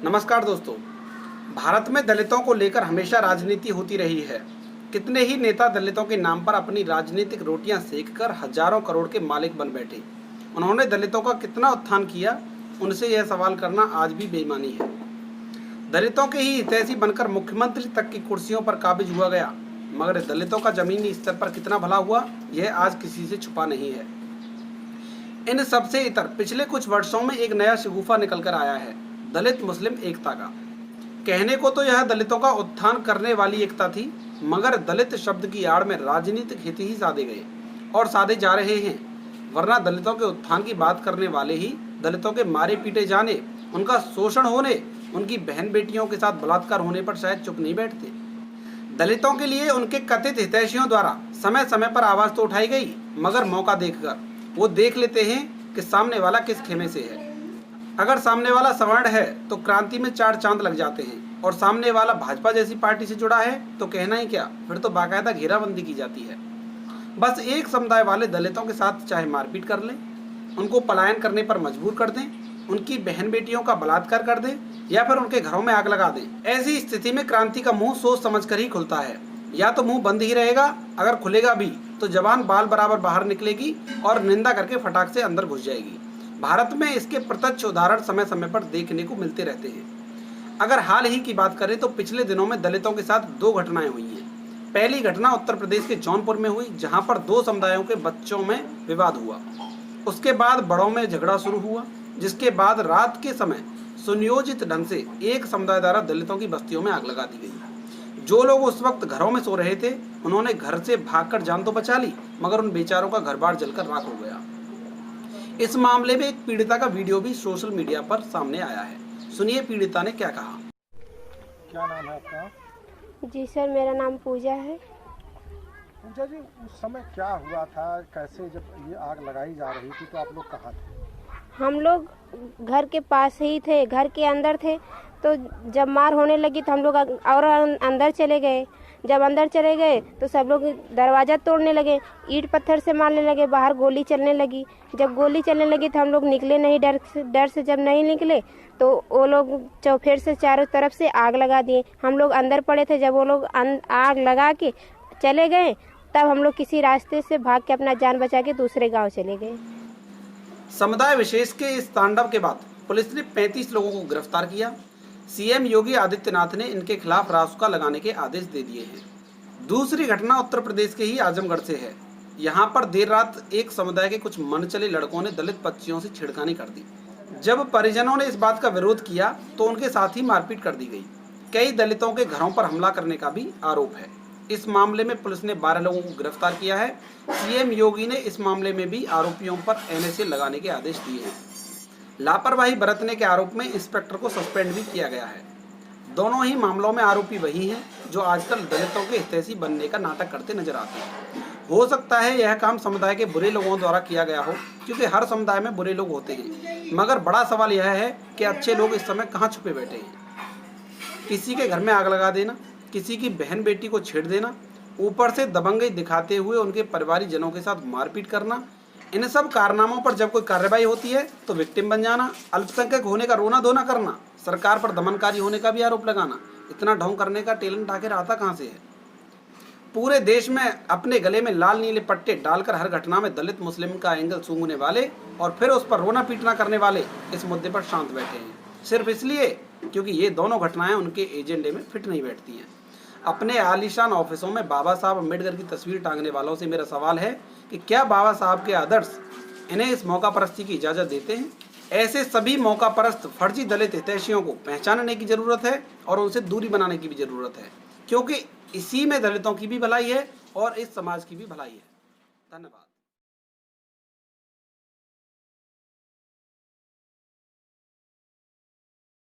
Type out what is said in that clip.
नमस्कार दोस्तों। भारत में दलितों को लेकर हमेशा राजनीति होती रही है। कितने ही नेता दलितों के नाम पर अपनी राजनीतिक रोटियां सेककर हजारों करोड़ के मालिक बन बैठे। उन्होंने दलितों का कितना उत्थान किया, उनसे यह सवाल करना आज भी बेईमानी है। दलितों के ही हितैषी बनकर मुख्यमंत्री तक की कुर्सियों पर काबिज हुआ गया, मगर दलितों का जमीनी स्तर पर कितना भला हुआ, यह आज किसी से छुपा नहीं है। इन सबसे इतर पिछले कुछ वर्षों में एक नया शगुफा निकल कर आया है, दलित मुस्लिम एकता का। कहने को तो यह दलितों का उत्थान करने वाली एकता थी, मगर दलित शब्द की आड़ में राजनीतिक हित ही साधे गए और साधे जा रहे हैं। वरना दलितों के उत्थान की बात करने वाले ही दलितों के मारे पीटे जाने, उनका शोषण होने, उनकी बहन बेटियों के साथ बलात्कार होने पर शायद चुप नहीं बैठते। दलितों के लिए उनके कथित हितैषियों द्वारा समय समय पर आवाज तो उठाई गई, मगर मौका देखकर वो देख लेते हैं कि सामने वाला किस खेमे से है। अगर सामने वाला सवर्ण है तो क्रांति में 4 चांद लग जाते हैं, और सामने वाला भाजपा जैसी पार्टी से जुड़ा है तो कहना ही क्या, फिर तो बाकायदा घेराबंदी की जाती है। बस एक समुदाय वाले दलितों के साथ चाहे मारपीट कर लें, उनको पलायन करने पर मजबूर कर दें, उनकी बहन बेटियों का बलात्कार कर दें या फिर उनके घरों में आग लगा दें। ऐसी स्थिति में क्रांति का मुंह सोच समझकर ही खुलता है, या तो मुंह बंद ही रहेगा, अगर खुलेगा भी तो जबान बाल बराबर बाहर निकलेगी और निंदा करके फटाक से अंदर घुस जाएगी। भारत में इसके प्रत्यक्ष उदाहरण समय समय पर देखने को मिलते रहते हैं। अगर हाल ही की बात करें तो पिछले दिनों में दलितों के साथ 2 घटनाएं हुई हैं। पहली घटना उत्तर प्रदेश के जौनपुर में हुई, जहां पर 2 समुदायों के बच्चों में विवाद हुआ। उसके बाद बड़ों में झगड़ा शुरू हुआ, जिसके बाद रात के समय सुनियोजित ढंग से एक समुदाय द्वारा दलितों की बस्तियों में आग लगा दी गई। जो लोग उस वक्त घरों में सो रहे थे, उन्होंने घर से भागकर जान तो बचा ली, मगर उन बेचारों का घर बार जलकर राख हो गया। इस मामले में एक पीड़िता का वीडियो भी सोशल मीडिया पर सामने आया है। सुनिए पीड़िता ने क्या कहा। क्या नाम है आपका? जी सर, मेरा नाम पूजा है। पूजा जी, उस समय क्या हुआ था, कैसे जब ये आग लगाई जा रही थी तो आप लोग कहाँ थे? हम लोग घर के पास ही थे, घर के अंदर थे। तो जब मार होने लगी तो हम लोग और अंदर चले गए। जब अंदर चले गए तो सब लोग दरवाज़ा तोड़ने लगे, ईंट पत्थर से मारने लगे, बाहर गोली चलने लगी। जब गोली चलने लगी तो हम लोग निकले नहीं, डर से जब नहीं निकले तो वो लोग चौफेर से चारों तरफ से आग लगा दिए। हम लोग अंदर पड़े थे, जब वो लोग आग लगा के चले गए तब हम लोग किसी रास्ते से भाग के अपना जान बचा के दूसरे गाँव चले गए। समुदाय विशेष के इस तांडव के बाद पुलिस ने 35 लोगों को गिरफ्तार किया। सीएम योगी आदित्यनाथ ने इनके खिलाफ रासुका लगाने के आदेश दे दिए हैं। दूसरी घटना उत्तर प्रदेश के ही आजमगढ़ से है। यहाँ पर देर रात एक समुदाय के कुछ मनचले लड़कों ने दलित बच्चियों से छेड़खानी कर दी। जब परिजनों ने इस बात का विरोध किया तो उनके साथ ही मारपीट कर दी गई। कई दलितों के घरों पर हमला करने का भी आरोप है। इस मामले में पुलिस ने 12 लोगों को गिरफ्तार किया है। सीएम योगी ने इस मामले में भी आरोपियों पर एनएसए लगाने के आदेश दिए हैं। लापरवाही बरतने के आरोप में इंस्पेक्टर को सस्पेंड भी किया गया है। दोनों ही मामलों में आरोपी वही हैं जो आजकल दलितों के हितैषी बनने का नाटक करते नजर आते हैं। हो सकता है यह काम समुदाय के बुरे लोगों द्वारा किया गया हो, क्योंकि हर समुदाय में बुरे लोग होते हैं, मगर बड़ा सवाल यह है कि अच्छे लोग इस समय कहाँ छुपे बैठे हैं। किसी के घर में आग लगा देना, किसी की बहन बेटी को छेड़ देना, ऊपर से दबंगई दिखाते हुए उनके परिवारिक जनों के साथ मारपीट करना, इन सब कारनामों पर जब कोई कार्रवाई होती है तो विक्टिम बन जाना, अल्पसंख्यक होने का रोना धोना करना, सरकार पर दमनकारी होने का भी आरोप लगाना, इतना ढोंग करने का टैलेंट आखिर आता कहाँ से है। पूरे देश में अपने गले में लाल नीले पट्टे डालकर हर घटना में दलित मुस्लिम का एंगल सूंघने वाले और फिर उस पर रोना पीटना करने वाले इस मुद्दे पर शांत बैठे हैं, सिर्फ इसलिए क्योंकि ये दोनों घटनाएं उनके एजेंडे में फिट नहीं बैठती हैं। अपने आलीशान ऑफिसों में बाबा साहब अम्बेडकर की तस्वीर टांगने वालों से मेरा सवाल है कि क्या बाबा साहब के आदर्श इन्हें इस मौका परस्ती की इजाज़त देते हैं। ऐसे सभी मौका परस्त फर्जी दलित हितैषियों को पहचानने की ज़रूरत है और उनसे दूरी बनाने की भी ज़रूरत है, क्योंकि इसी में दलितों की भी भलाई है और इस समाज की भी भलाई है। धन्यवाद।